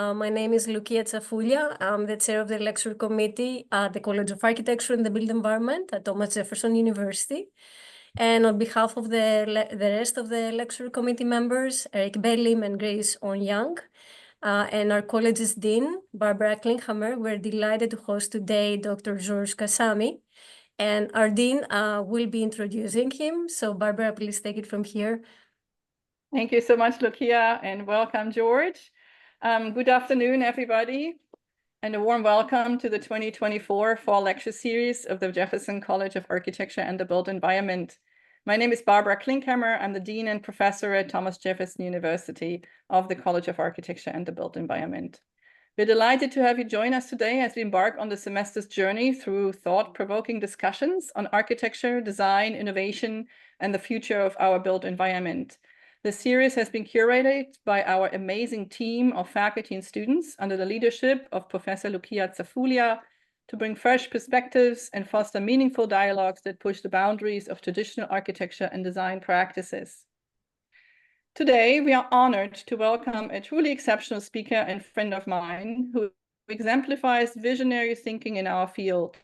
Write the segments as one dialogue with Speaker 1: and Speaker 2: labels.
Speaker 1: My name is Lucia Tsafoulia. I'm the chair of the lecture committee at the College of Architecture and the Built Environment at Thomas Jefferson University. And on behalf of the rest of the lecture committee members, Eric Bellim and Grace On-Young, and our college's dean, Barbara Klinkhammer, we're delighted to host today Dr. George Kachaamy. And our dean will be introducing him. So Barbara, please take it from here.
Speaker 2: Thank you so much, Lucia, and welcome, George. Good afternoon, everybody, and a warm welcome to the 2024 Fall Lecture Series of the Jefferson College of Architecture and the Built Environment. My name is Barbara Klinkhammer. I'm the Dean and Professor at Thomas Jefferson University of the College of Architecture and the Built Environment. We're delighted to have you join us today as we embark on the semester's journey through thought-provoking discussions on architecture, design, innovation, and the future of our built environment. The series has been curated by our amazing team of faculty and students under the leadership of Professor Lucia Tsafoulia to bring fresh perspectives and foster meaningful dialogues that push the boundaries of traditional architecture and design practices. Today, we are honored to welcome a truly exceptional speaker and friend of mine who exemplifies visionary thinking in our field,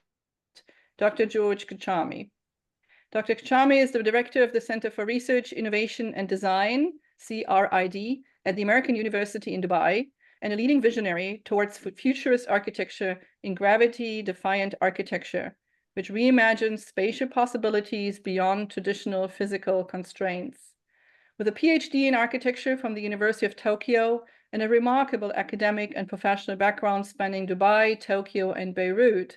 Speaker 2: Dr. George Kachaamy. Dr. Kachaamy is the director of the Center for Research, Innovation and Design, CRID, at the American University in Dubai, and a leading visionary towards futurist architecture in gravity-defiant architecture, which reimagines spatial possibilities beyond traditional physical constraints. With a PhD in architecture from the University of Tokyo and a remarkable academic and professional background spanning Dubai, Tokyo, and Beirut,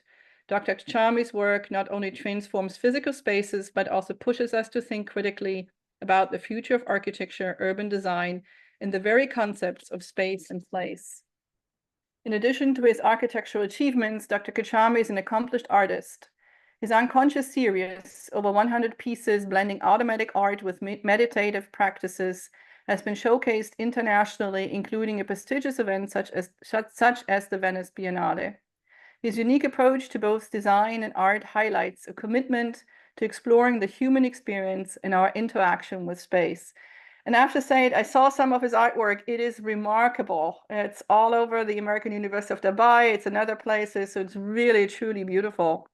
Speaker 2: Dr. Kachaamy's work not only transforms physical spaces, but also pushes us to think critically about the future of architecture, urban design, and the very concepts of space and place. In addition to his architectural achievements, Dr. Kachaamy is an accomplished artist. His Unconscious series, over 100 pieces blending automatic art with meditative practices, has been showcased internationally, including a prestigious event such as the Venice Biennale. His unique approach to both design and art highlights a commitment to exploring the human experience and our interaction with space. And I have to say, I saw some of his artwork. It is remarkable. It's all over the American University of Dubai. It's in other places, so it's really, truly beautiful.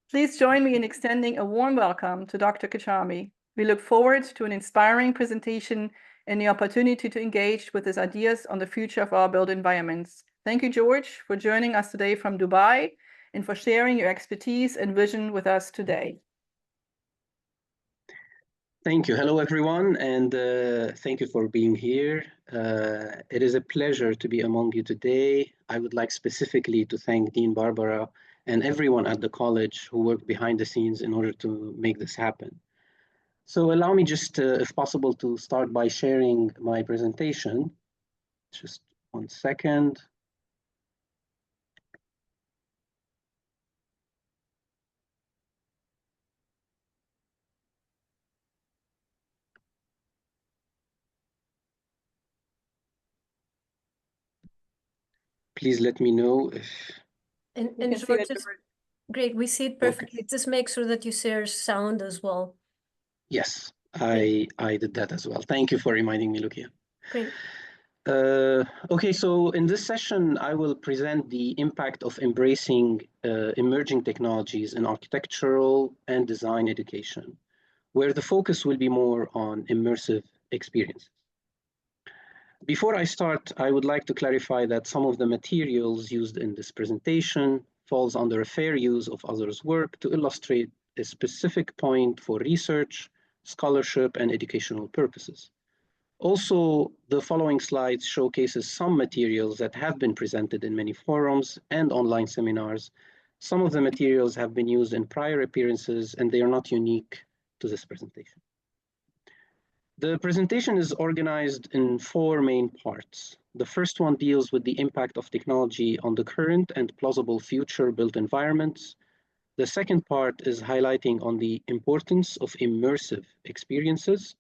Speaker 2: Please join me in extending a warm welcome to Dr. Kachaamy. We look forward to an inspiring presentation and the opportunity to engage with his ideas on the future of our built environments. Thank you, George, for joining us today from Dubai and for sharing your expertise and vision with us today.
Speaker 3: Thank you. Hello, everyone, and thank you for being here. It is a pleasure to be among you today. I would like specifically to thank Dean Barbara and everyone at the college who worked behind the scenes in order to make this happen. So allow me just, if possible, to start by sharing my presentation. Just 1 second. Please let me know if...
Speaker 1: And George, great, we see it perfectly. Okay. Just make sure that you share sound as well.
Speaker 3: Yes, I did that as well. Thank you for reminding me, Lucia.
Speaker 1: Great.
Speaker 3: Okay, so in this session, I will present the impact of embracing emerging technologies in architectural and design education, where the focus will be more on immersive experiences. Before I start, I would like to clarify that some of the materials used in this presentation falls under a fair use of others' work to illustrate a specific point for research, scholarship, and educational purposes. Also, the following slides showcases some materials that have been presented in many forums and online seminars. Some of the materials have been used in prior appearances, and they are not unique to this presentation. The presentation is organized in 4 main parts. The first one deals with the impact of technology on the current and plausible future built environments. The second part is highlighting on the importance of immersive experiences.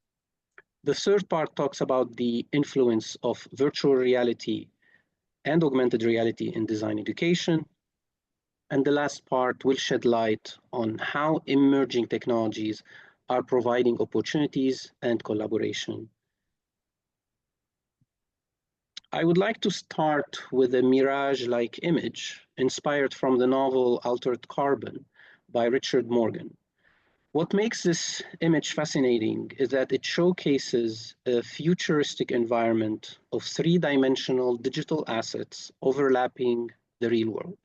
Speaker 3: The third part talks about the influence of virtual reality and augmented reality in design education. And the last part will shed light on how emerging technologies are providing opportunities and collaboration. I would like to start with a mirage-like image inspired from the novel Altered Carbon by Richard Morgan. What makes this image fascinating is that it showcases a futuristic environment of three-dimensional digital assets overlapping the real world.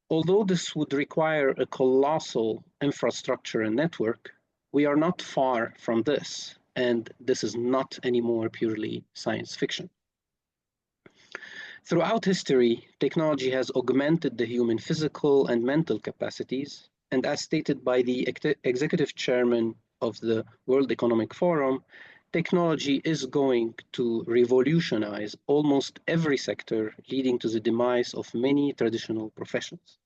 Speaker 3: Although this would require a colossal infrastructure and network, we are not far from this, and this is not anymore purely science fiction. Throughout history, technology has augmented the human physical and mental capacities, and as stated by the executive chairman of the World Economic Forum, technology is going to revolutionize almost every sector, leading to the demise of many traditional professions.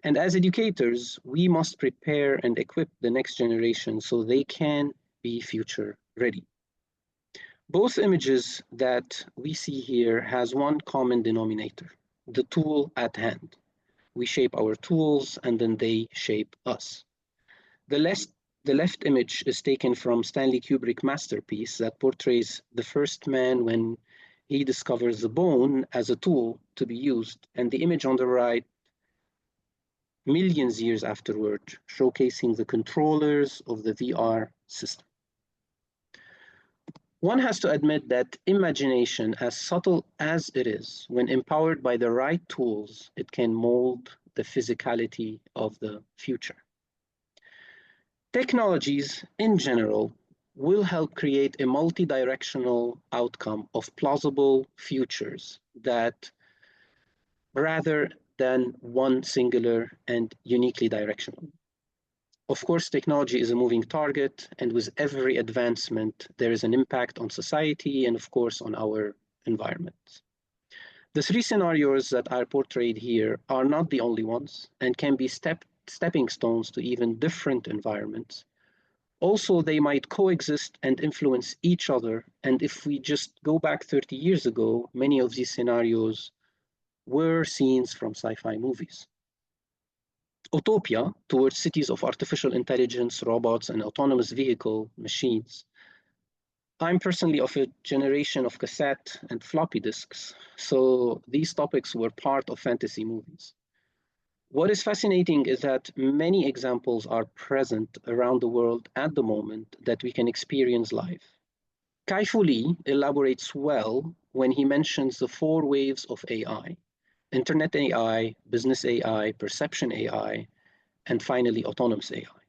Speaker 3: And as educators, we must prepare and equip the next generation so they can be future ready. Both images that we see here has one common denominator, the tool at hand. We shape our tools and then they shape us. The left image is taken from Stanley Kubrick's masterpiece that portrays the first man when he discovers the bone as a tool to be used, and the image on the right, millions of years afterward, showcasing the controllers of the VR system. One has to admit that imagination, as subtle as it is, when empowered by the right tools, it can mold the physicality of the future. Technologies, in general, will help create a multi-directional outcome of plausible futures that, rather than one singular and uniquely directional. Of course, technology is a moving target, and with every advancement, there is an impact on society and, of course, on our environment. The three scenarios that are portrayed here are not the only ones and can be stepping stones to even different environments. Also, they might coexist and influence each other, and if we just go back 30 years ago, many of these scenarios were scenes from sci-fi movies. Utopia towards cities of artificial intelligence, robots, and autonomous vehicle machines. I'm personally of a generation of cassette and floppy disks, so these topics were part of fantasy movies. What is fascinating is that many examples are present around the world at the moment that we can experience live. Kai-Fu Lee elaborates well when he mentions the four waves of AI: Internet AI, business AI, perception AI, and finally, autonomous AI.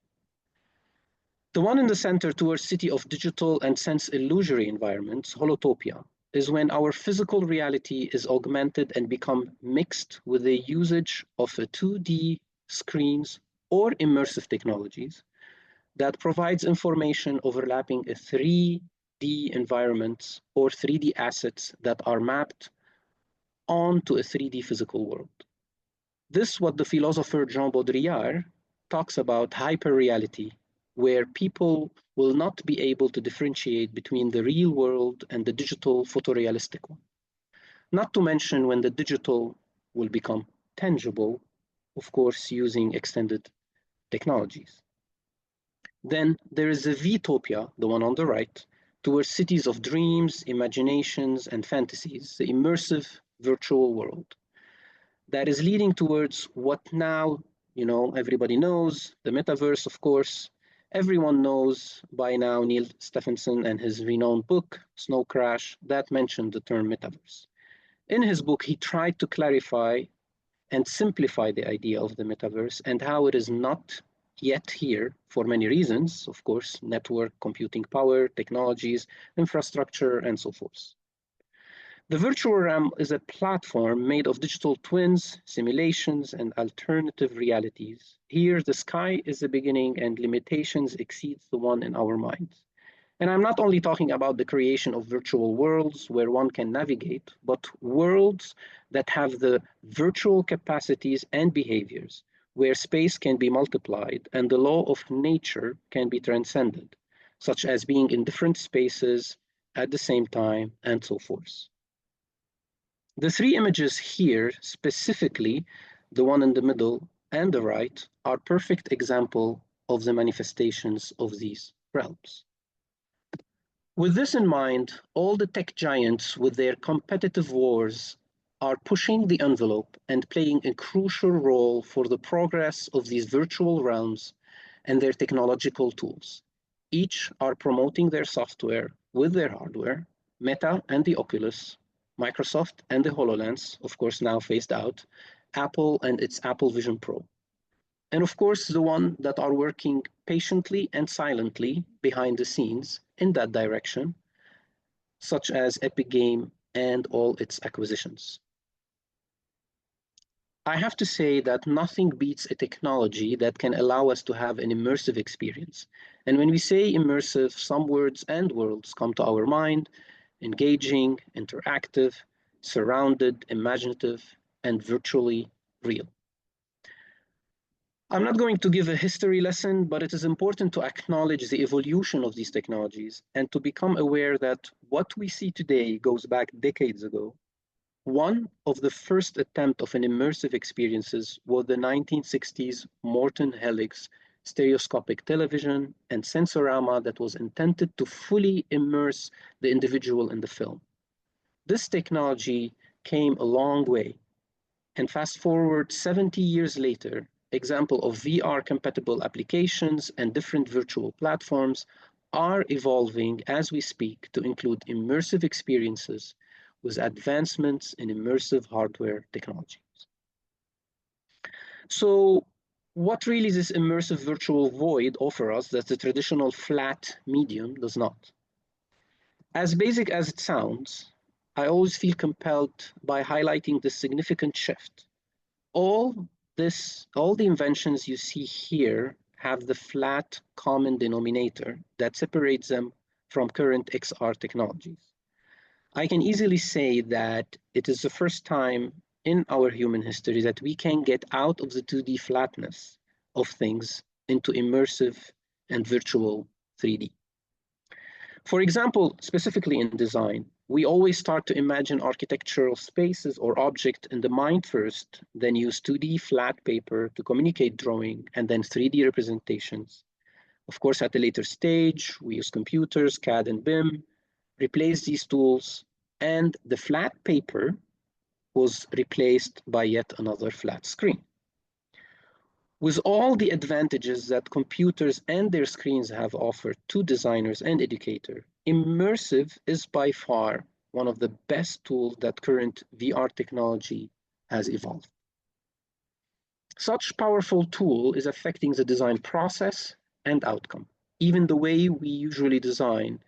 Speaker 3: The one in the center towards city of digital and sense illusory environments, holotopia, is when our physical reality is augmented and become mixed with the usage of a 2D screens or immersive technologies that provides information overlapping a 3D environments or 3D assets that are mapped onto a 3D physical world. This is what the philosopher Jean Baudrillard talks about hyperreality, where people will not be able to differentiate between the real world and the digital photorealistic one. Not to mention when the digital will become tangible, of course, using extended technologies. Then there is the Vtopia, the one on the right, towards cities of dreams, imaginations, and fantasies, the immersive virtual world that is leading towards what now, everybody knows, the metaverse, of course. Everyone knows by now Neil Stephenson and his renowned book, Snow Crash, that mentioned the term metaverse. In his book, he tried to clarify and simplify the idea of the metaverse and how it is not yet here for many reasons, of course, network, computing power, technologies, infrastructure, and so forth. The virtual realm is a platform made of digital twins, simulations, and alternative realities. Here, the sky is the beginning and limitations exceeds the one in our minds. And I'm not only talking about the creation of virtual worlds where one can navigate, but worlds that have the virtual capacities and behaviors, where space can be multiplied and the law of nature can be transcended, such as being in different spaces at the same time and so forth. The three images here, specifically the one in the middle and the right, are perfect example of the manifestations of these realms. With this in mind, all the tech giants with their competitive wars are pushing the envelope and playing a crucial role for the progress of these virtual realms and their technological tools. Each are promoting their software with their hardware, Meta and the Oculus, Microsoft and the HoloLens, of course now phased out, Apple and its Apple Vision Pro. And of course, the one that are working patiently and silently behind the scenes in that direction, such as Epic Game and all its acquisitions. I have to say that nothing beats a technology that can allow us to have an immersive experience. And when we say immersive, some words and worlds come to our mind: engaging, interactive, surrounded, imaginative, and virtually real. I'm not going to give a history lesson, but it is important to acknowledge the evolution of these technologies and to become aware that what we see today goes back decades ago. One of the first attempts of an immersive experiences was the 1960s Morton Helix stereoscopic television and sensorama that was intended to fully immerse the individual in the film. This technology came a long way, and fast forward 70 years later, example of VR-compatible applications and different virtual platforms are evolving as we speak to include immersive experiences with advancements in immersive hardware technologies. So what really does this immersive virtual void offer us that the traditional flat medium does not? As basic as it sounds, I always feel compelled by highlighting this significant shift. All the inventions you see here have the flat common denominator that separates them from current XR technologies. I can easily say that it is the first time in our human history that we can get out of the 2D flatness of things into immersive and virtual 3D. For example, specifically in design, we always start to imagine architectural spaces or objects in the mind first, then use 2D flat paper to communicate drawing, and then 3D representations. Of course, at a later stage, we use computers, CAD and BIM, replace these tools, and the flat paper was replaced by yet another flat screen. With all the advantages that computers and their screens have offered to designers and educators, immersive is by far one of the best tools that current VR technology has evolved. Such powerful tool is affecting the design process and outcome. Even the way we usually design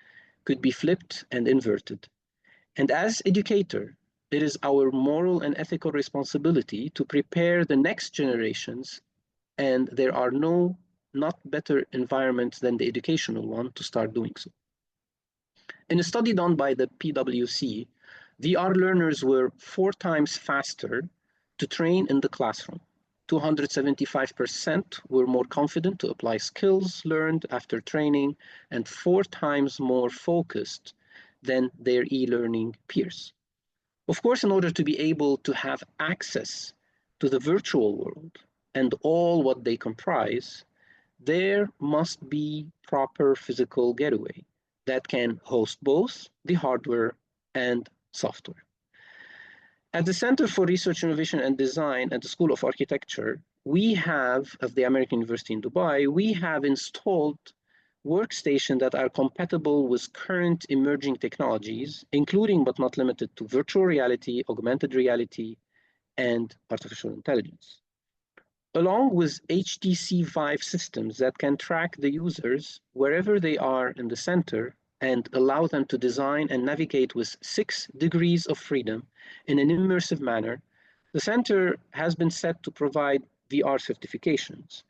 Speaker 3: could be flipped and inverted. And as educator, it is our moral and ethical responsibility to prepare the next generations, and there are not better environments than the educational one to start doing so. In a study done by the PwC, VR learners were 4 times faster to train in the classroom. 275% were more confident to apply skills learned after training, and 4 times more focused than their e-learning peers. Of course, in order to be able to have access to the virtual world and all what they comprise, there must be proper physical getaway that can host both the hardware and software. At the Center for Research, Innovation and Design at the School of Architecture, we have, at the American University in Dubai, we have installed workstations that are compatible with current emerging technologies, including but not limited to virtual reality, augmented reality, and artificial intelligence, along with HTC Vive systems that can track the users wherever they are in the center and allow them to design and navigate with 6 degrees of freedom in an immersive manner. The center has been set to provide VR certifications.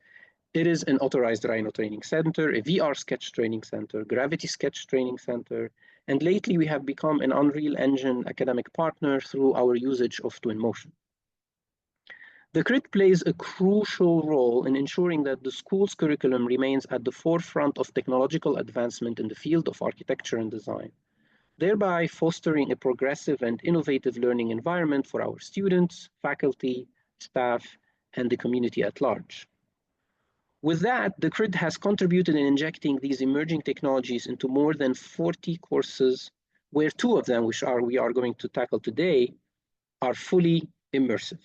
Speaker 3: It is an authorized Rhino training center, a VR sketch training center, gravity sketch training center, and lately we have become an Unreal Engine academic partner through our usage of Twinmotion. The CRIT plays a crucial role in ensuring that the school's curriculum remains at the forefront of technological advancement in the field of architecture and design, thereby fostering a progressive and innovative learning environment for our students, faculty, staff, and the community at large. With that, the CRID has contributed in injecting these emerging technologies into more than 40 courses, where 2 of them, which we are going to tackle today, are fully immersive.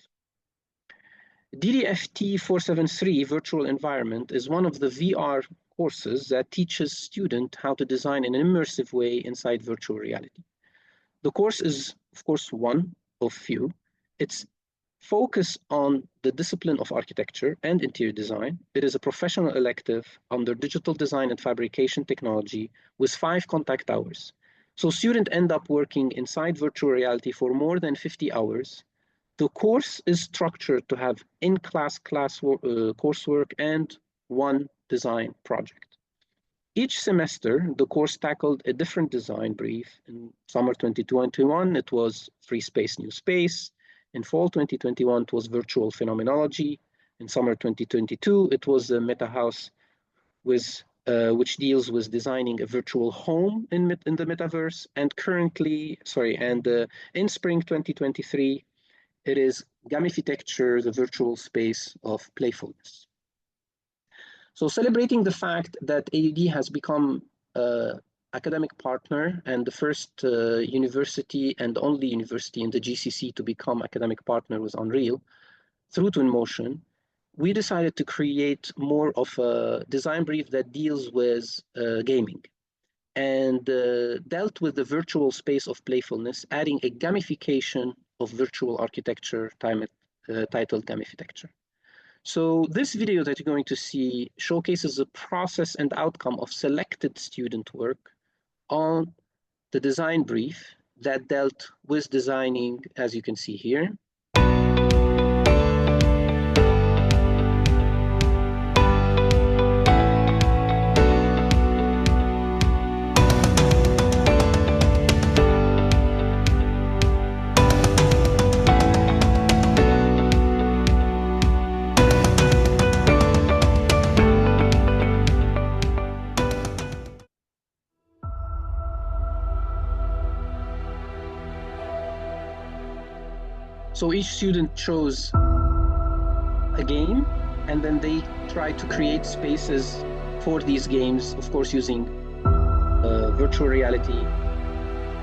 Speaker 3: DDFT 473 Virtual Environment is one of the VR courses that teaches students how to design in an immersive way inside virtual reality. The course is, of course, one of few. It's focused on the discipline of architecture and interior design. It is a professional elective under digital design and fabrication technology with 5 contact hours. So students end up working inside virtual reality for more than 50 hours. The course is structured to have in-class coursework and 1 design project. Each semester, the course tackled a different design brief. In summer 2021, it was Free Space, New Space. In fall 2021, it was Virtual Phenomenology. In summer 2022, it was the Meta House, which deals with designing a virtual home in the metaverse. And in spring 2023, it is Gamifitecture, the virtual space of playfulness. So celebrating the fact that AUD has become an academic partner and the first university and only university in the GCC to become academic partner with Unreal through Twinmotion, we decided to create more of a design brief that deals with gaming and dealt with the virtual space of playfulness, adding a gamification of virtual architecture titled Gamifitecture. So this video that you're going to see showcases the process and outcome of selected student work on the design brief that dealt with designing, as you can see here. So each student chose a game, and then they try to create spaces for these games, of course, using virtual reality,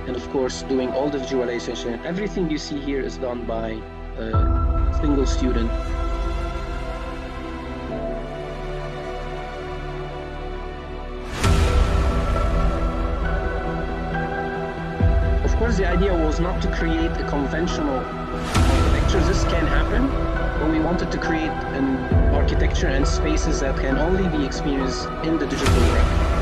Speaker 3: and of course, doing all the visualization. Everything you see here is done by a single student. Of course, the idea was not to create a conventional architecture. This can happen, but we wanted to create an architecture and spaces that can only be experienced in the digital realm.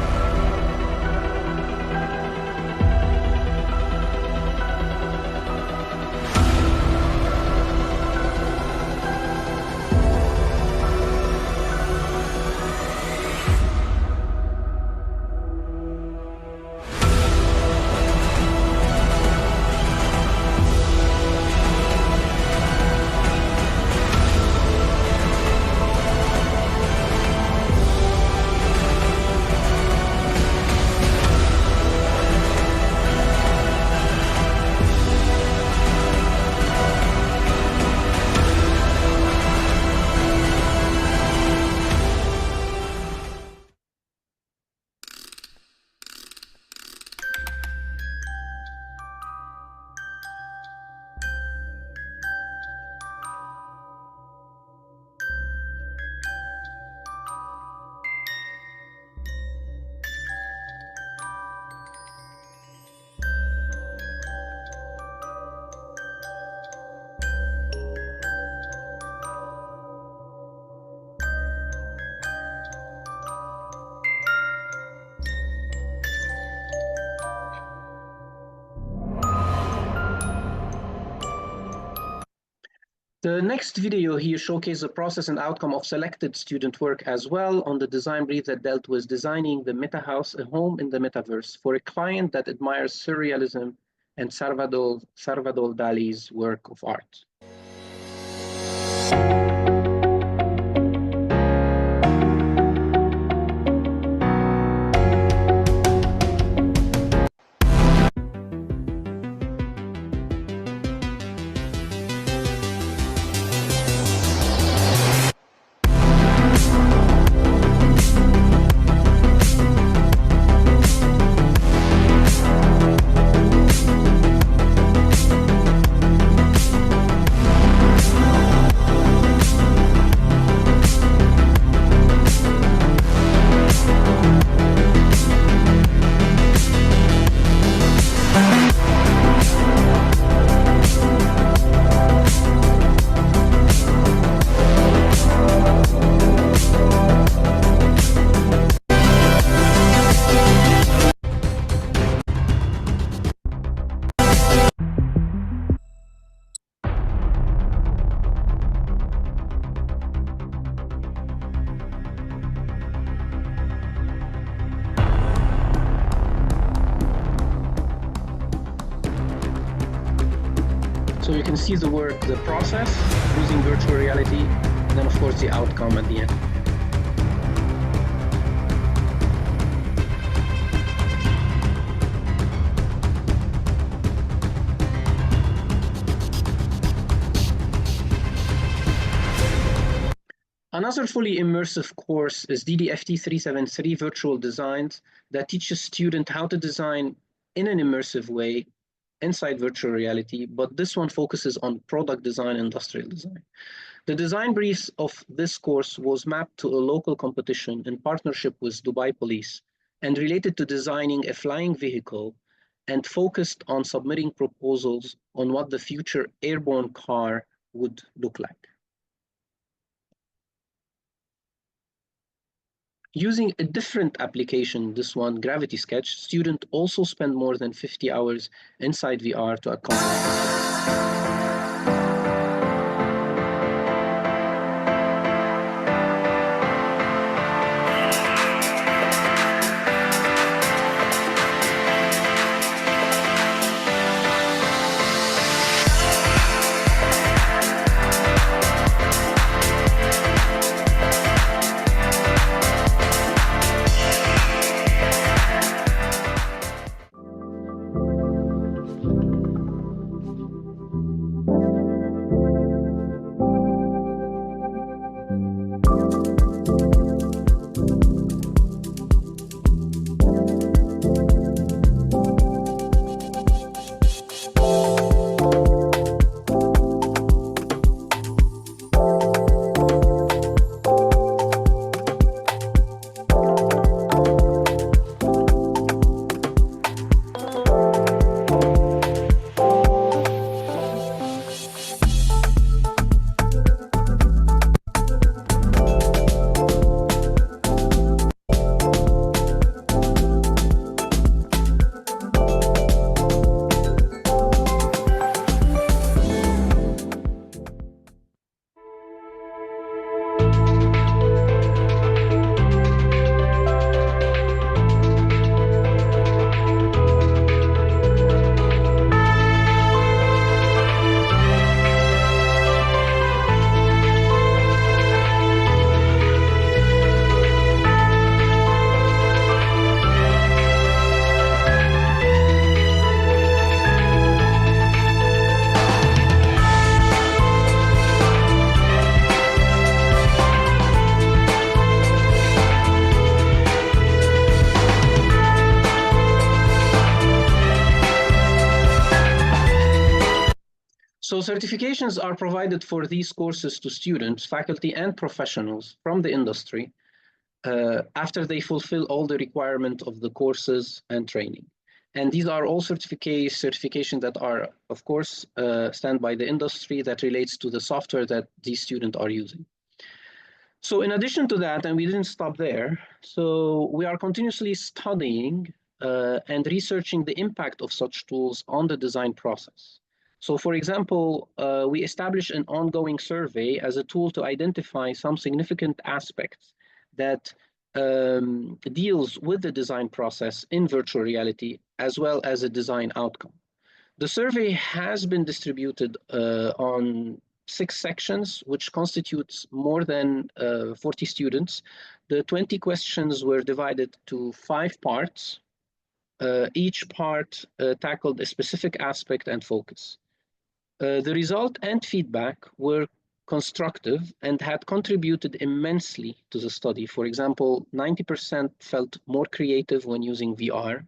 Speaker 3: The next video here showcases the process and outcome of selected student work as well on the design brief that dealt with designing the Meta House, a home in the metaverse, for a client that admires surrealism and Salvador Dali's work of art. can see the work, the process using virtual reality, and then of course the outcome at the end. Another fully immersive course is DDFT 373 Virtual Designs that teaches students how to design in an immersive way inside virtual reality, but this one focuses on product design, industrial design. The design briefs of this course was mapped to a local competition in partnership with Dubai Police and related to designing a flying vehicle and focused on submitting proposals on what the future airborne car would look like. Using a different application, this one, Gravity Sketch, students also spend more than 50 hours inside VR to accomplish this. So certifications are provided for these courses to students, faculty, and professionals from the industry after they fulfill all the requirements of the courses and training. And these are all certifications that are, of course, stand by the industry that relates to the software that these students are using. So in addition to that, and we didn't stop there, so we are continuously studying and researching the impact of such tools on the design process. So for example, we established an ongoing survey as a tool to identify some significant aspects that deals with the design process in virtual reality, as well as a design outcome. The survey has been distributed on 6 sections, which constitutes more than 40 students. The 20 questions were divided to 5 parts. Each part tackled a specific aspect and focus. The result and feedback were constructive and had contributed immensely to the study. For example, 90% felt more creative when using VR,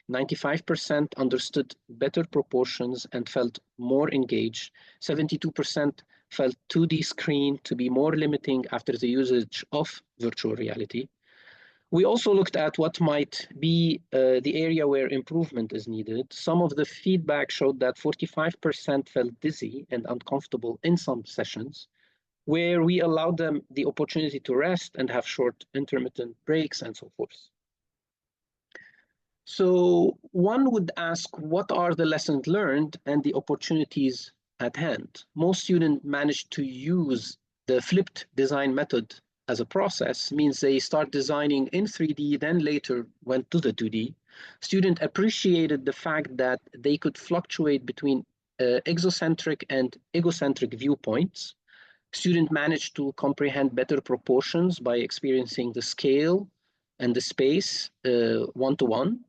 Speaker 3: 95% understood better proportions and felt more engaged, 72% felt 2D screen to be more limiting after the usage of virtual reality. We also looked at what might be the area where improvement is needed. Some of the feedback showed that 45% felt dizzy and uncomfortable in some sessions, where we allowed them the opportunity to rest and have short intermittent breaks and so forth. So one would ask, what are the lessons learned and the opportunities at hand? Most students managed to use the flipped design method as a process, means they start designing in 3D, then later went to the 2D. Students appreciated the fact that they could fluctuate between exocentric and egocentric viewpoints. Students managed to comprehend better proportions by experiencing the scale and the space one-to-one.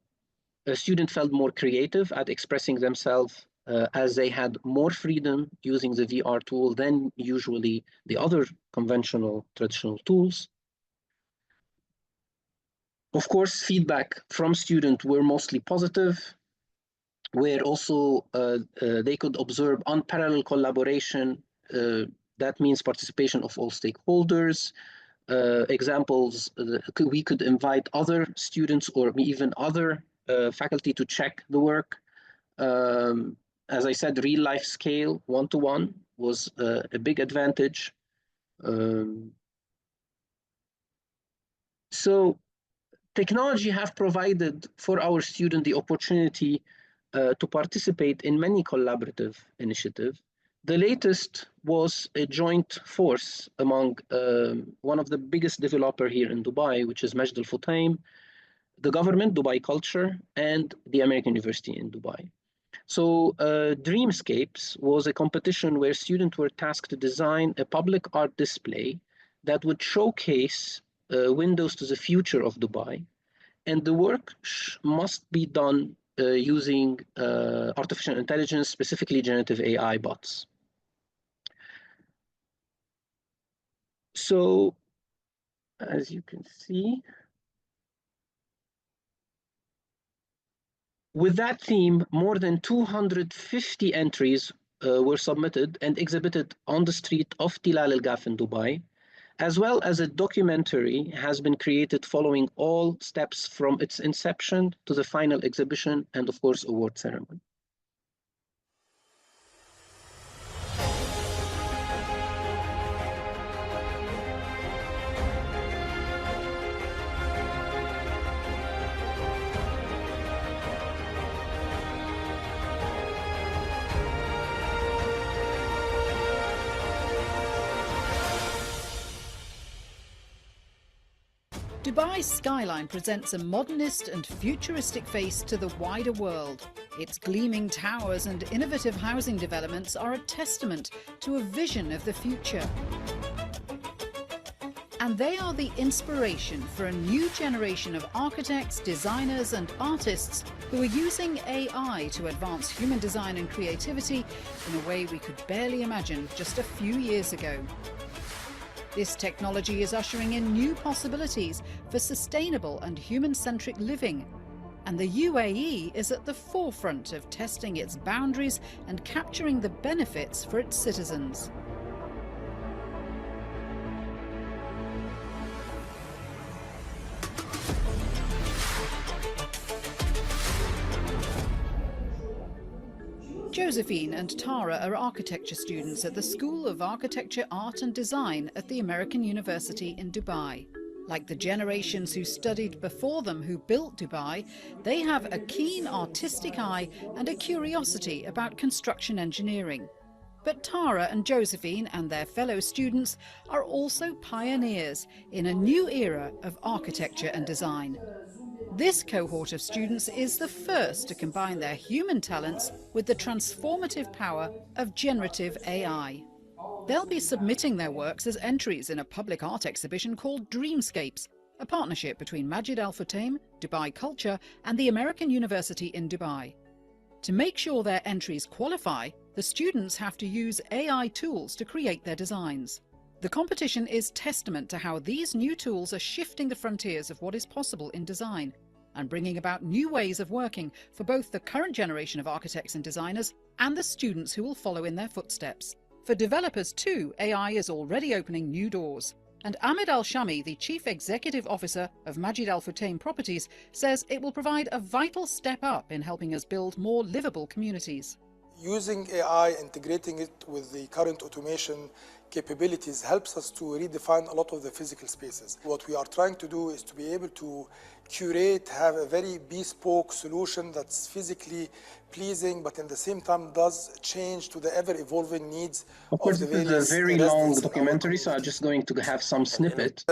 Speaker 3: A student felt more creative at expressing themselves as they had more freedom using the VR tool than usually the other conventional traditional tools. Of course, feedback from students were mostly positive, where also they could observe unparalleled collaboration. That means participation of all stakeholders. Examples, we could invite other students or even other faculty to check the work. As I said, real life scale, one-to-one was a big advantage. So technology have provided for our student the opportunity to participate in many collaborative initiatives. The latest was a joint force among one of the biggest developer here in Dubai, which is Majd Al Futtaim, the government, Dubai Culture, and the American University in Dubai. So Dreamscapes was a competition where students were tasked to design a public art display that would showcase windows to the future of Dubai. And the work must be done using artificial intelligence, specifically generative AI bots. So, as you can see, with that theme, more than 250 entries were submitted and exhibited on the street of Tilal Al Gaf in Dubai, as well as a documentary has been created following all steps from its inception to the final exhibition and, of course, award ceremony.
Speaker 4: Dubai's skyline presents a modernist and futuristic face to the wider world. Its gleaming towers and innovative housing developments are a testament to a vision of the future. And they are the inspiration for a new generation of architects, designers and artists who are using AI to advance human design and creativity in a way we could barely imagine just a few years ago. This technology is ushering in new possibilities for sustainable and human-centric living. And the UAE is at the forefront of testing its boundaries and capturing the benefits for its citizens. Josephine and Tara are architecture students at the School of Architecture, Art and Design at the American University in Dubai. Like the generations who studied before them who built Dubai, they have a keen artistic eye and a curiosity about construction engineering. But Tara and Josephine and their fellow students are also pioneers in a new era of architecture and design. This cohort of students is the first to combine their human talents with the transformative power of generative AI. They'll be submitting their works as entries in a public art exhibition called Dreamscapes, a partnership between Majd Al Futtaim, Dubai Culture and the American University in Dubai. To make sure their entries qualify, the students have to use AI tools to create their designs. The competition is testament to how these new tools are shifting the frontiers of what is possible in design and bringing about new ways of working for both the current generation of architects and designers and the students who will follow in their footsteps. For developers too, AI is already opening new doors. And Ahmed Al-Shami, the Chief Executive Officer of Majd Al Futtaim Properties, says it will provide a vital step up in helping us build more livable communities.
Speaker 5: Using AI, integrating it with the current automation capabilities helps us to redefine a lot of the physical spaces. What we are trying to do is to be able to curate, have a very bespoke solution that's physically pleasing, but in the same time does change to the ever-evolving needs
Speaker 3: of course,
Speaker 5: of the
Speaker 3: this is a very long documentary, so I'm just going to have some snippet.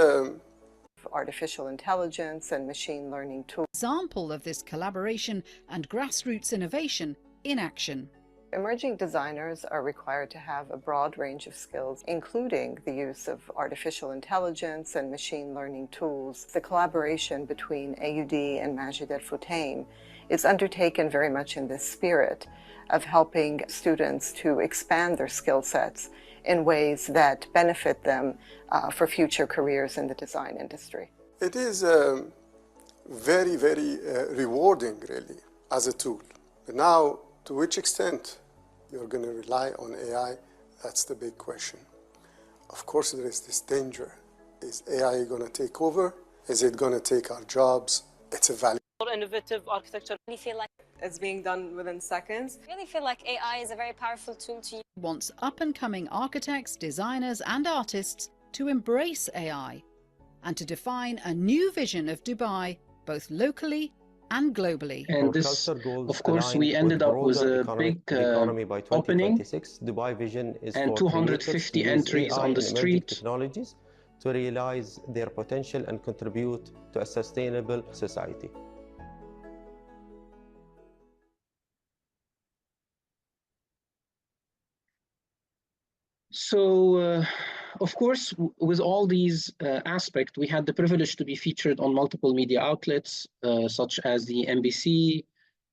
Speaker 6: Artificial intelligence and machine learning tools.
Speaker 4: Example of this collaboration and grassroots innovation in action.
Speaker 6: Emerging designers are required to have a broad range of skills, including the use of artificial intelligence and machine learning tools. The collaboration between AUD and Majid El Futtaim is undertaken very much in this spirit of helping students to expand their skill sets in ways that benefit them for future careers in the design industry.
Speaker 7: It is very, very rewarding, really, as a tool. Now, to which extent you're going to rely on AI, that's the big question. Of course, there is this danger. Is AI going to take over? Is it going to take our jobs? It's a value.
Speaker 8: Innovative architecture.
Speaker 9: You feel like
Speaker 10: it's being done within seconds.
Speaker 9: I really feel like AI is a very powerful tool to use.
Speaker 4: Wants up-and-coming architects, designers and artists to embrace AI and to define a new vision of Dubai, both locally and globally.
Speaker 3: And this, of course, we ended up with a big opening
Speaker 11: Dubai vision is
Speaker 3: and 250 entries on the street.
Speaker 11: Technologies to realize their potential and contribute to a sustainable society.
Speaker 3: So, of course, with all these aspects, we had the privilege to be featured on multiple media outlets, such as the NBC,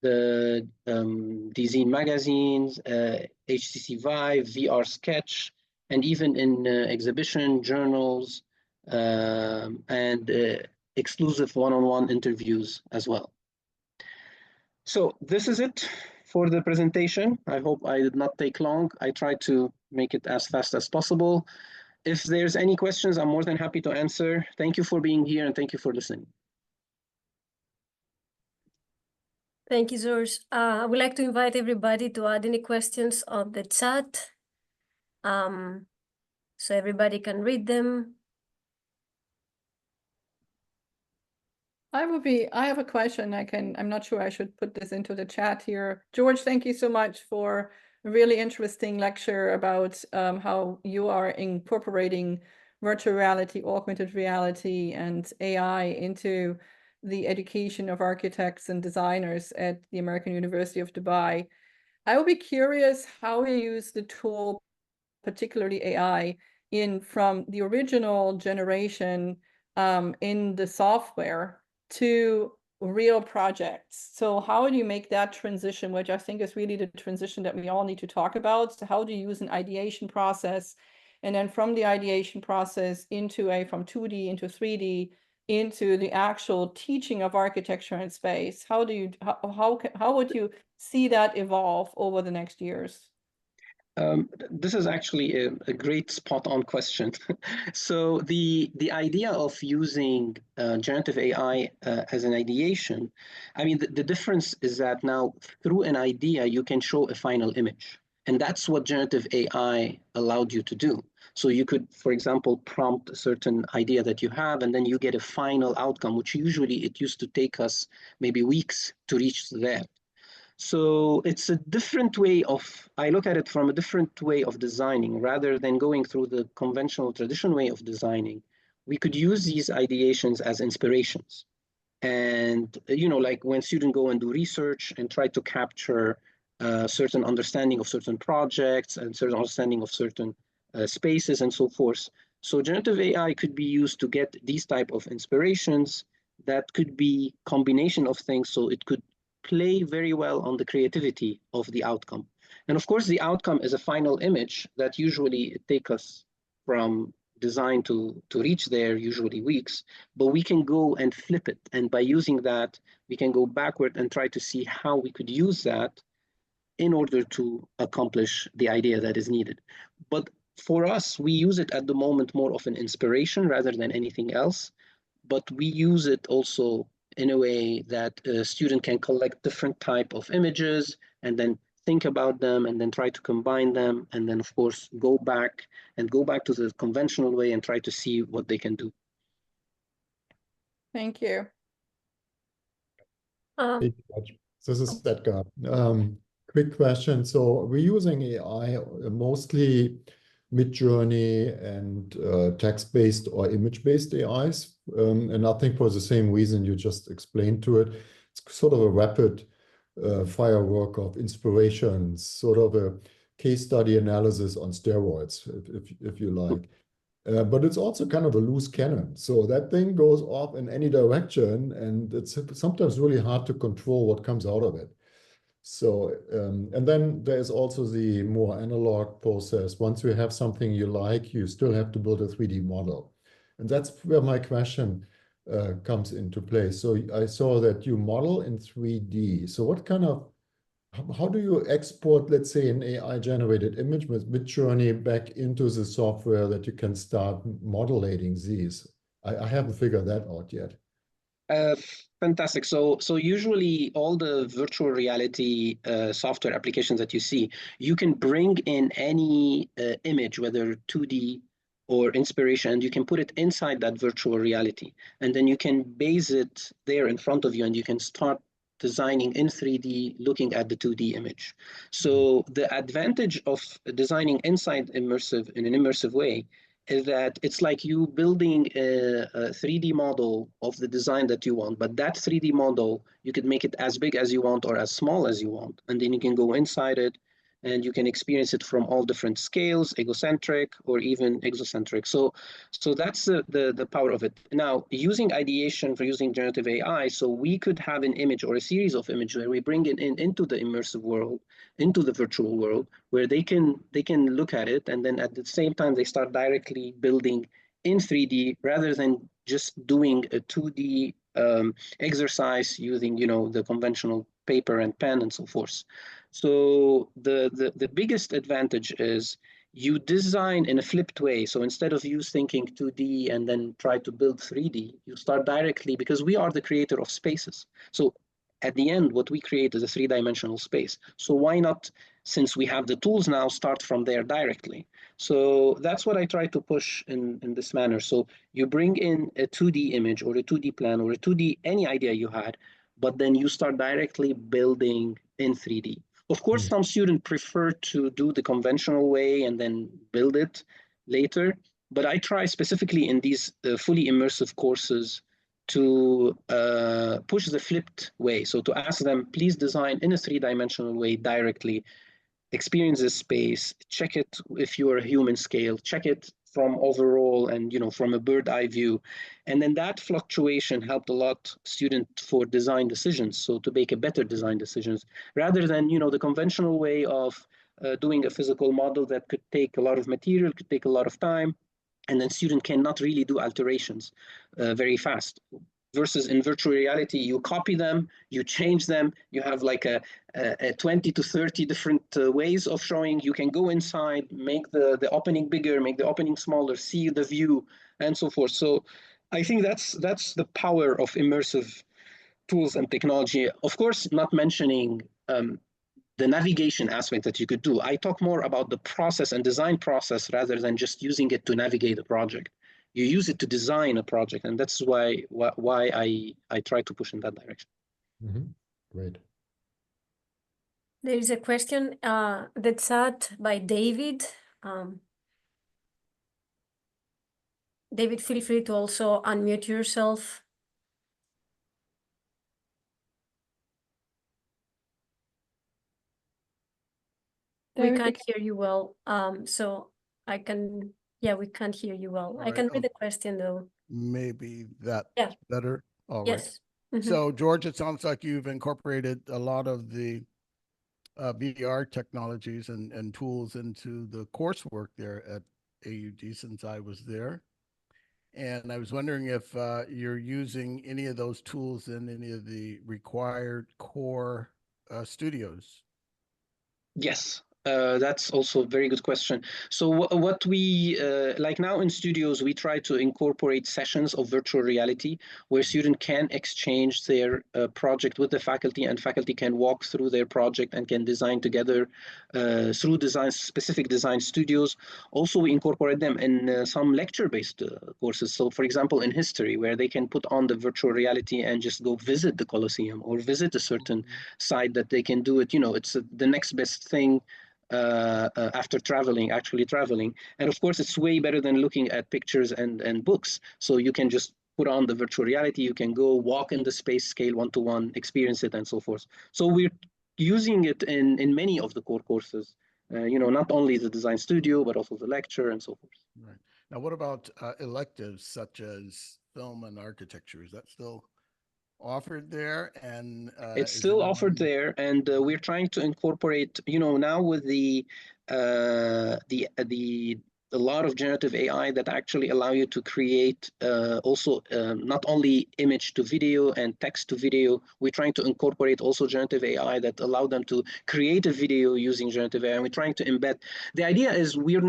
Speaker 3: the DZ magazines, HTC Vive, VR Sketch, and even in exhibition, journals, and exclusive one-on-one interviews as well. So this is it for the presentation. I hope I did not take long. I tried to make it as fast as possible. If there's any questions, I'm more than happy to answer. Thank you for being here and thank you for listening.
Speaker 1: Thank you, George. I would like to invite everybody to add any questions on the chat, so everybody can read them.
Speaker 2: I have a question. I'm not sure I should put this into the chat here. George, thank you so much for a really interesting lecture about how you are incorporating virtual reality, augmented reality, and AI into the education of architects and designers at the American University of Dubai. I would be curious how you use the tool, particularly AI, from the original generation in the software to real projects. So how do you make that transition, which I think is really the transition that we all need to talk about? So how do you use an ideation process, and then from the ideation process from 2D into 3D into the actual teaching of architecture and space? How would you see that evolve over the next years?
Speaker 3: This is actually a great spot-on question. So the idea of using generative AI as an ideation, I mean, the difference is that now through an idea, you can show a final image. And that's what generative AI allowed you to do. So you could, for example, prompt a certain idea that you have, and then you get a final outcome, which usually it used to take us maybe weeks to reach there. So it's a different way I look at it from a different way of designing rather than going through the conventional traditional way of designing. We could use these ideations as inspirations. And, like when students go and do research and try to capture certain understanding of certain projects and certain understanding of certain spaces and so forth. So generative AI could be used to get these type of inspirations that could be combination of things. So it could play very well on the creativity of the outcome. And of course, the outcome is a final image that usually take us from design to reach there, usually weeks, but we can go and flip it. And by using that, we can go backward and try to see how we could use that in order to accomplish the idea that is needed. But for us, we use it at the moment more of an inspiration rather than anything else. But we use it also in a way that a student can collect different type of images and then think about them and then try to combine them. And then, of course, go back to the conventional way and try to see what they can do.
Speaker 2: Thank you.
Speaker 12: This is Edgar. Quick question. So we're using AI mostly Mid-Journey and text-based or image-based AIs. And I think for the same reason you just explained to it, it's sort of a rapid firework of inspirations, sort of a case study analysis on steroids, if you like. But it's also kind of a loose cannon. So that thing goes off in any direction, and it's sometimes really hard to control what comes out of it. So, and then there's also the more analog process. Once you have something you like, you still have to build a 3D model. And that's where my question comes into play. So I saw that you model in 3D. So what kind of, how do you export, let's say, an AI-generated image with Midjourney back into the software that you can start modeling these? I haven't figured that out yet.
Speaker 3: Fantastic. So usually all the virtual reality software applications that you see, you can bring in any image, whether 2D or inspiration, and you can put it inside that virtual reality. And then you can base it there in front of you, and you can start designing in 3D, looking at the 2D image. So the advantage of designing inside immersive in an immersive way is that it's like you building a 3D model of the design that you want, but that 3D model, you could make it as big as you want or as small as you want. And then you can go inside it and you can experience it from all different scales, egocentric or even exocentric. So that's the power of it. Now, using ideation for using generative AI, so we could have an image or a series of images where we bring it into the immersive world, into the virtual world, where they can look at it, and then at the same time they start directly building in 3D rather than just doing a 2D exercise using the conventional paper and pen and so forth. So the biggest advantage is you design in a flipped way. So instead of you thinking 2D and then try to build 3D, you start directly, because we are the creator of spaces. So at the end, what we create is a 3-dimensional space. So why not, since we have the tools now, start from there directly? So that's what I try to push in this manner. So you bring in a 2D image or a 2D plan or a 2D, any idea you had, but then you start directly building in 3D. Of course, some students prefer to do the conventional way and then build it later. But I try specifically in these fully immersive courses to push the flipped way. So to ask them, please design in a 3-dimensional way directly, experience the space, check it if you are a human scale, check it from overall and from a bird eye view. And then that fluctuation helped a lot students for design decisions, so to make a better design decisions, rather than the conventional way of doing a physical model that could take a lot of material, could take a lot of time, and then student cannot really do alterations very fast. Versus in virtual reality, you copy them, you change them, you have like a 20 to 30 different ways of showing. You can go inside, make the opening bigger, make the opening smaller, see the view, and so forth. So I think that's the power of immersive tools and technology. Of course, not mentioning the navigation aspect that you could do. I talk more about the process and design process rather than just using it to navigate a project. You use it to design a project, and that's why I try to push in that direction.
Speaker 12: Great.
Speaker 1: There is a question that's asked by David. David, feel free to also unmute yourself. We can't hear you well, so I can, we can't hear you well. I can read the question though.
Speaker 8: Maybe that's better. All right.
Speaker 1: Yes.
Speaker 8: So George, it sounds like you've incorporated a lot of the VR technologies and tools into the coursework there at AUD since I was there. And I was wondering if you're using any of those tools in any of the required core studios.
Speaker 3: Yes. That's also a very good question. So what we, like now in studios, we try to incorporate sessions of virtual reality where students can exchange their project with the faculty, and faculty can walk through their project and can design together through specific design studios. Also, we incorporate them in some lecture-based courses. So for example, in history, where they can put on the virtual reality and just go visit the Colosseum or visit a certain site that they can do it. It's the next best thing after actually traveling. And of course, it's way better than looking at pictures and books. So you can just put on the virtual reality, you can go walk in the space scale one-to-one, experience it, and so forth. So we're using it in many of the core courses, not only the design studio, but also the lecture and so forth.
Speaker 8: Right. Now, what about electives such as film and architecture? Is that still offered there? And
Speaker 3: it's still offered there, and we're trying to incorporate, now with a lot of generative AI that actually allow you to create also not only image to video and text to video. We're trying to incorporate also generative AI that allow them to create a video using generative AI, and we're trying to embed. The idea is we're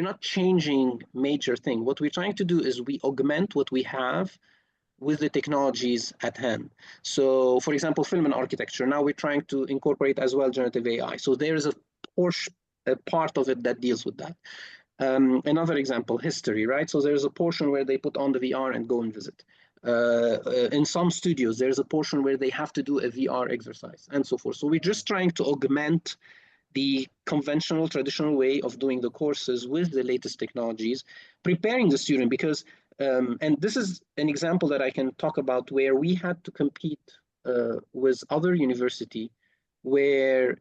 Speaker 3: not changing major thing. What we're trying to do is we augment what we have with the technologies at hand. So, for example, film and architecture, now we're trying to incorporate as well generative AI. So there is a part of it that deals with that. Another example, history, right? So there's a portion where they put on the VR and go and visit. In some studios, there's a portion where they have to do a VR exercise and so forth. So we're just trying to augment the conventional, traditional way of doing the courses with the latest technologies, preparing the student, because and this is an example that I can talk about where we had to compete with other university where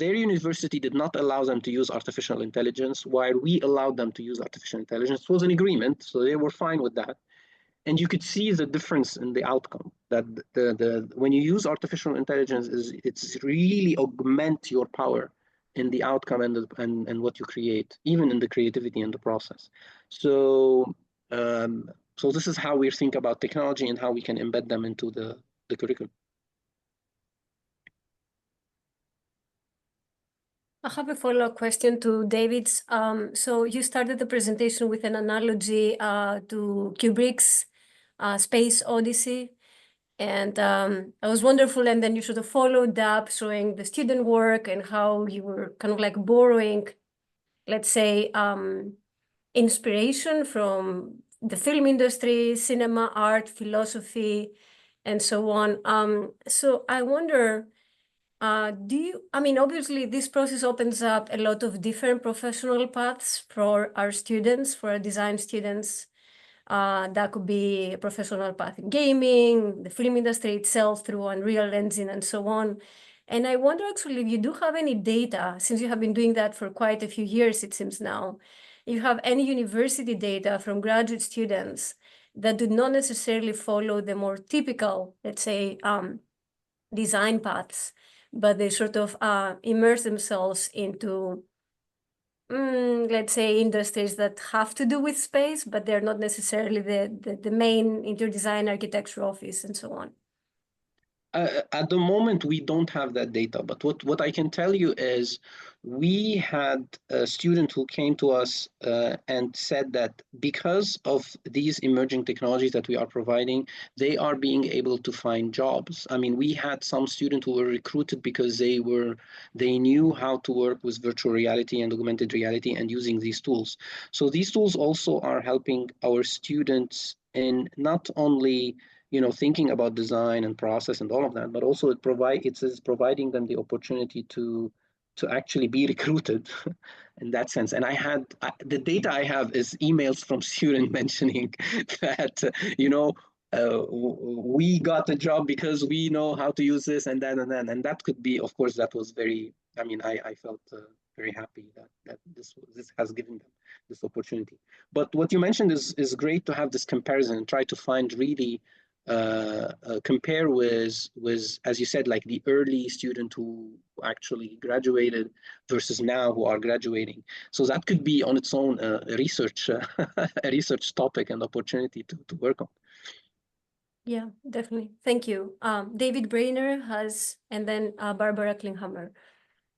Speaker 3: their university did not allow them to use artificial intelligence, while we allowed them to use artificial intelligence. It was an agreement, so they were fine with that. And you could see the difference in the outcome, that when you use artificial intelligence, it's really augment your power in the outcome and what you create, even in the creativity and the process. So so this is how we think about technology and how we can embed them into the curriculum.
Speaker 1: I have a follow-up question to David's. So you started the presentation with an analogy to Kubrick's Space Odyssey, and that was wonderful. And then you sort of followed up showing the student work and how you were kind of like borrowing, let's say, inspiration from the film industry, cinema, art, philosophy, and so on. So I wonder, obviously this process opens up a lot of different professional paths for our students, for our design students. That could be a professional path in gaming, the film industry itself through Unreal Engine and so on. And I wonder actually if you do have any data, since you have been doing that for quite a few years, it seems now, if you have any university data from graduate students that do not necessarily follow the more typical, let's say, design paths, but they sort of immerse themselves into, let's say, industries that have to do with space, but they're not necessarily the main interior design architecture office and so on.
Speaker 3: At the moment, we don't have that data, but what I can tell you is we had a student who came to us and said that because of these emerging technologies that we are providing, they are being able to find jobs. I mean, we had some students who were recruited because they knew how to work with virtual reality and augmented reality and using these tools. So these tools also are helping our students in not only thinking about design and process and all of that, but also it is providing them the opportunity to actually be recruited in that sense. And the data I have is emails from students mentioning that, we got a job because we know how to use this and that and that. And that could be, of course, that was very, I felt very happy that this has given them this opportunity. But what you mentioned is great to have this comparison and try to find really compare with, as you said, like the early student who actually graduated versus now who are graduating. So that could be on its own a research topic and opportunity to work on.
Speaker 1: Yeah, definitely. Thank you. David Brainer has, and then Barbara Klinghammer.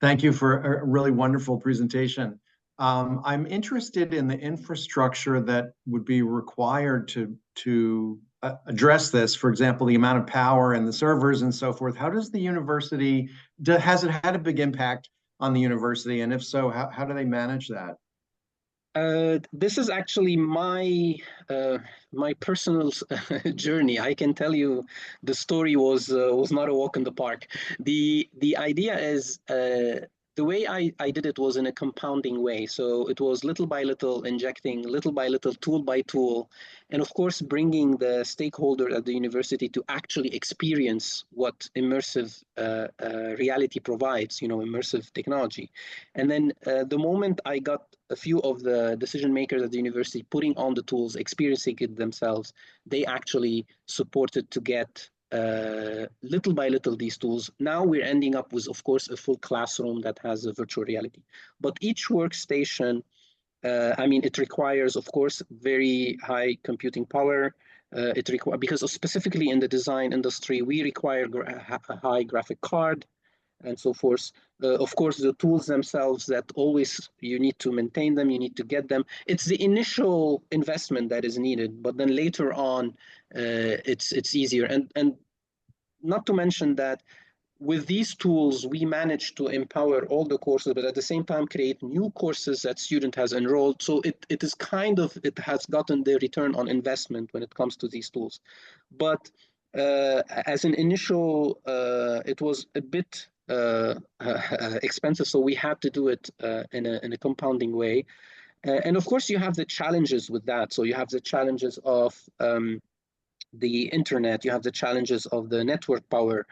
Speaker 13: Thank you for a really wonderful presentation. I'm interested in the infrastructure that would be required to address this. For example, the amount of power and the servers and so forth. How does the university, has it had a big impact on the university? And if so, how do they manage that?
Speaker 3: This is actually my personal journey. I can tell you the story was not a walk in the park. The idea is the the way I did it was in a compounding way. So it was little by little, injecting little by little, tool by tool, and of course bringing the stakeholder at the university to actually experience what immersive reality provides, immersive technology. And then the moment I got a few of the decision makers at the university putting on the tools, experiencing it themselves, they actually supported to get little by little these tools. Now we're ending up with, of course, a full classroom that has a virtual reality. But each workstation, it requires, of course, very high computing power. Because specifically in the design industry, we require a high graphic card and so forth. Of course, the tools themselves, that always you need to maintain them, you need to get them. It's the initial investment that is needed, but then later on, it's easier. And not to mention that with these tools, we manage to empower all the courses, but at the same time create new courses that student has enrolled. So it has gotten the return on investment when it comes to these tools. But as an initial, it was a bit expensive, so we had to do it in a compounding way. And of course, you have the challenges with that. So you have the challenges of the internet, you have the challenges of the network power,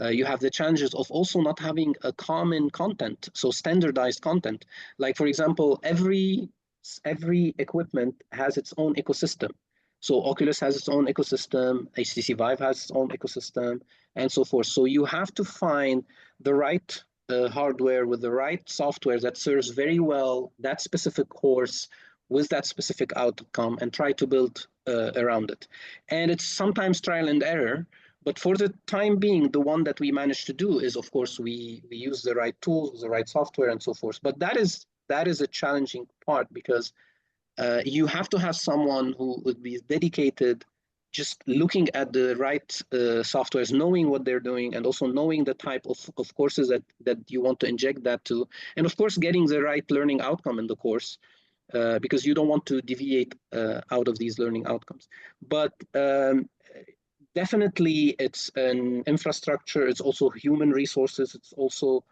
Speaker 3: you have the challenges of also not having a common content, so standardized content. Like, for example, every equipment has its own ecosystem. So Oculus has its own ecosystem, HTC Vive has its own ecosystem, and so forth. So you have to find the right hardware with the right software that serves very well that specific course with that specific outcome and try to build around it. And it's sometimes trial and error, but for the time being, the one that we managed to do is, of course, we use the right tools, the right software, and so forth. But that is a challenging part, because you have to have someone who would be dedicated, just looking at the right softwares, knowing what they're doing, and also knowing the type of courses that you want to inject that to. And of course, getting the right learning outcome in the course, because you don't want to deviate out of these learning outcomes. But definitely it's an infrastructure, it's also human resources, it's also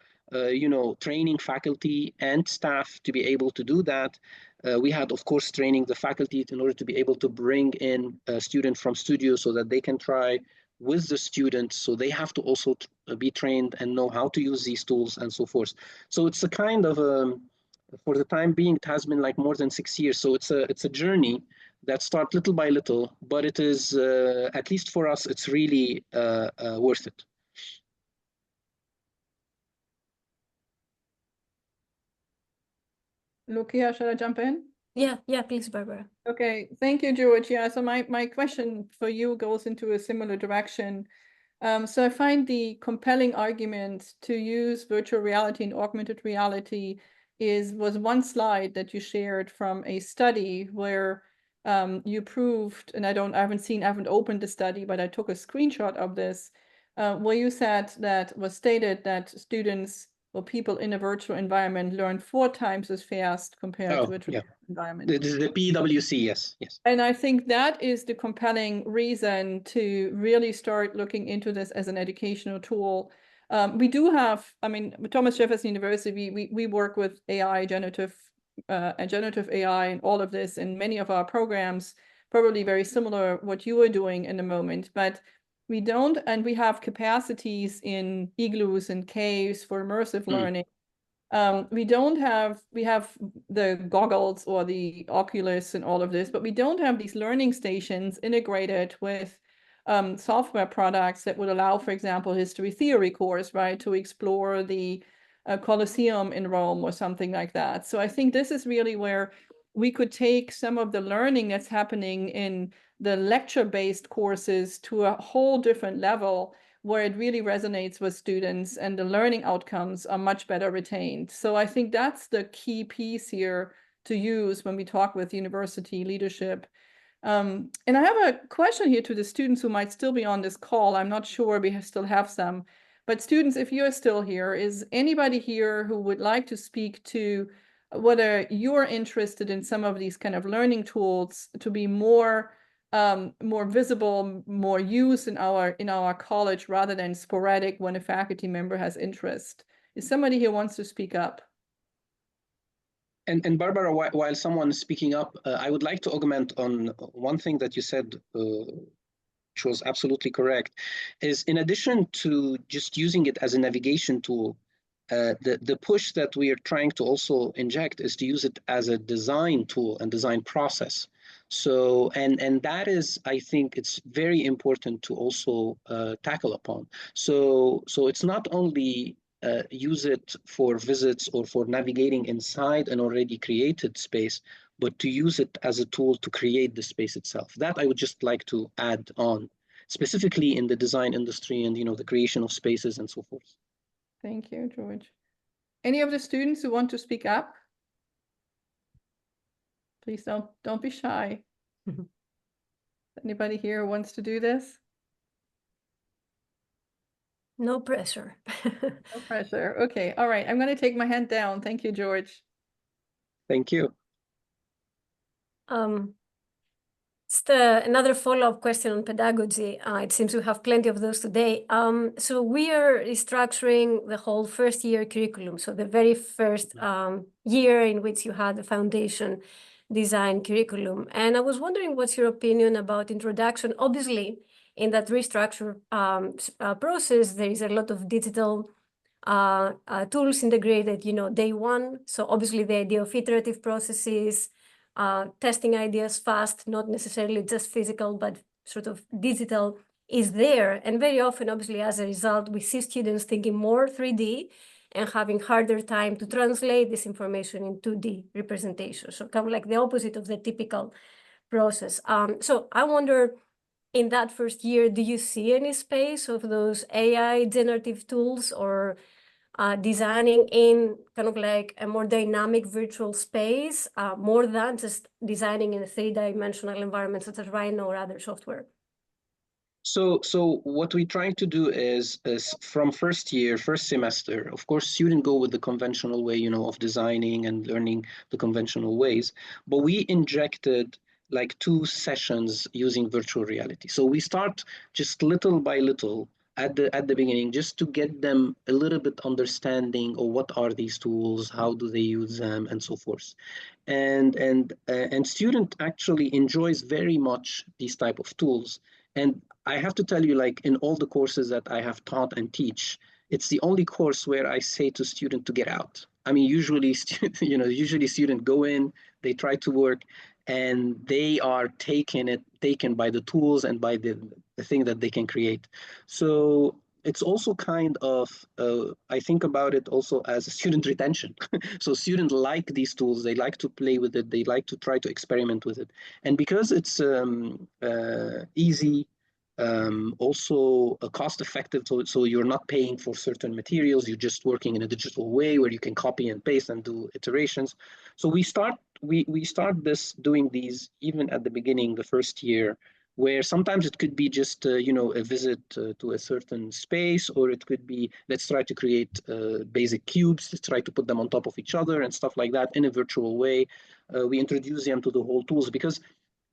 Speaker 3: training faculty and staff to be able to do that. We had, of course, training the faculty in order to be able to bring in a student from studio so that they can try with the students. So they have to also be trained and know how to use these tools and so forth. So it's a kind of, for the time being, it has been like more than 6 years. So it's a journey that starts little by little, but it is, at least for us, it's really worth it.
Speaker 2: Lukia, should I jump in?
Speaker 1: Yeah, please, Barbara.
Speaker 2: Okay, thank you, George. Yeah, so my question for you goes into a similar direction. So I find the compelling argument to use virtual reality and augmented reality was one slide that you shared from a study where you proved, and I haven't opened the study, but I took a screenshot of this, where you said that was stated that students or people in a virtual environment learn 4 times as fast compared to a traditional environment.
Speaker 3: This is the PwC, yes.
Speaker 2: And I think that is the compelling reason to really start looking into this as an educational tool. We do have, Thomas Jefferson University, we work with AI, generative AI and all of this in many of our programs, probably very similar what you are doing in the moment, but we don't, and we have capacities in igloos and caves for immersive learning. We have the goggles or the Oculus and all of this, but we don't have these learning stations integrated with software products that would allow, for example, history theory course, right, to explore the Colosseum in Rome or something like that. So I think this is really where we could take some of the learning that's happening in the lecture-based courses to a whole different level, where it really resonates with students and the learning outcomes are much better retained. So I think that's the key piece here to use when we talk with university leadership. And I have a question here to the students who might still be on this call. I'm not sure we still have some, but students, if you're still here, is anybody here who would like to speak to whether you're interested in some of these kind of learning tools to be more visible, more used in our college, rather than sporadic when a faculty member has interest? Is somebody here wants to speak up?
Speaker 3: And Barbara, while someone is speaking up, I would like to augment on one thing that you said, which was absolutely correct, is in addition to just using it as a navigation tool, the push that we are trying to also inject is to use it as a design tool and design process. So, and that is, I think it's very important to also tackle upon. So it's not only use it for visits or for navigating inside an already created space, but to use it as a tool to create the space itself. That I would just like to add on, specifically in the design industry and, you know, the creation of spaces and so forth.
Speaker 2: Thank you, George. Any of the students who want to speak up? Please don't be shy. Anybody here who wants to do this?
Speaker 1: No pressure.
Speaker 2: No pressure. Okay. All right. I'm going to take my hand down. Thank you, George.
Speaker 3: Thank you.
Speaker 1: Just another follow-up question on pedagogy. It seems we have plenty of those today. So we are restructuring the whole first year curriculum. So the very first year in which you had the foundation design curriculum. And I was wondering what's your opinion about introduction. Obviously, in that restructure process, there is a lot of digital tools integrated, you know, day one. So obviously the idea of iterative processes, testing ideas fast, not necessarily just physical, but sort of digital is there. And very often, obviously, as a result, we see students thinking more 3D and having harder time to translate this information in 2D representation. So kind of like the opposite of the typical process. So I wonder, in that first year, do you see any space of those AI generative tools or designing in kind of like a more dynamic virtual space, more than just designing in a three-dimensional environment such as Rhino or other software?
Speaker 3: So what we're trying to do is from first year, first semester, of course, students go with the conventional way, you know, of designing and learning the conventional ways, but we injected like 2 sessions using virtual reality. So we start just little by little at the beginning, just to get them a little bit understanding of what are these tools, how do they use them, and so forth. And student actually enjoys very much these type of tools. And I have to tell you, like in all the courses that I have taught and teach, it's the only course where I say to student to get out. I mean, usually students go in, they try to work, and they are taken by the tools and by the thing that they can create. So it's also kind of, I think about it also as a student retention. So students like these tools, they like to play with it, they like to try to experiment with it. And because it's easy, also cost effective, so you're not paying for certain materials, you're just working in a digital way where you can copy and paste and do iterations. So we start doing these even at the beginning, the first year, where sometimes it could be just a visit to a certain space, or it could be, let's try to create basic cubes, let's try to put them on top of each other and stuff like that in a virtual way. We introduce them to the whole tools, because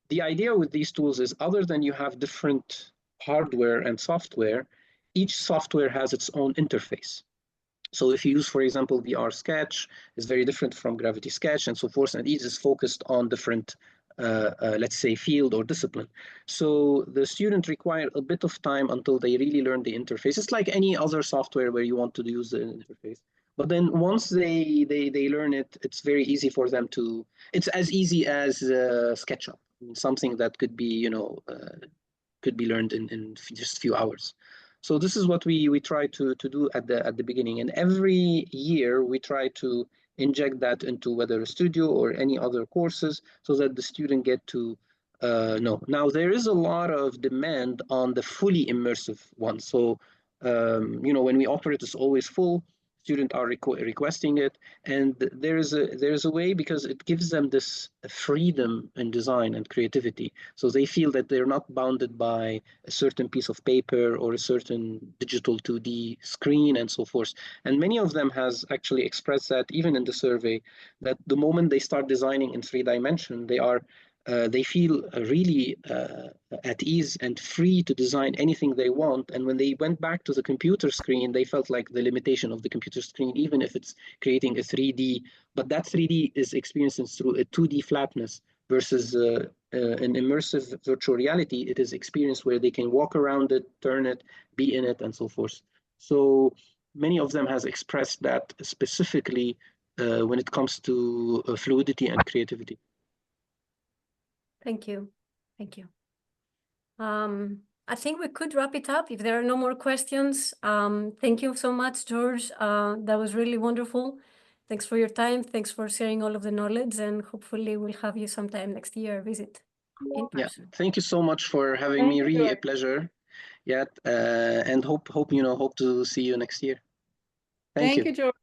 Speaker 3: the idea with these tools is, other than you have different hardware and software, each software has its own interface. So if you use, for example, VR Sketch, is very different from Gravity Sketch and so forth, and each is focused on different, let's say, field or discipline. So the students require a bit of time until they really learn the interface. It's like any other software where you want to use the interface. But then once they learn it, it's very easy for them to, it's as easy as SketchUp, something that could be, could be learned in just a few hours. So this is what we try to do at the beginning. And every year we try to inject that into whether a studio or any other courses, so that the student get to know. Now, there is a lot of demand on the fully immersive one. So, when we operate, it's always full. Students are requesting it, and there's a way, because it gives them this freedom in design and creativity. So they feel that they're not bounded by a certain piece of paper or a certain digital 2D screen and so forth. And many of them has actually expressed that, even in the survey, that the moment they start designing in 3 dimension, they are they feel really at ease and free to design anything they want. And when they went back to the computer screen, they felt like the limitation of the computer screen, even if it's creating a 3D, but that 3D is experienced through a 2D flatness versus an immersive virtual reality. It is experienced where they can walk around it, turn it, be in it, and so forth. So many of them has expressed that specifically when it comes to fluidity and creativity.
Speaker 1: Thank you. Thank you. I think we could wrap it up if there are no more questions. Thank you so much, George. That was really wonderful. Thanks for your time. Thanks for sharing all of the knowledge, and hopefully we'll have you sometime next year visit in person.
Speaker 3: Yeah, thank you so much for having me. Really a pleasure. Yeah, and hope to see you next year. Thank you.
Speaker 2: Thank you, George.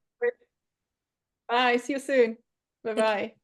Speaker 2: Bye. See you soon. Bye-bye.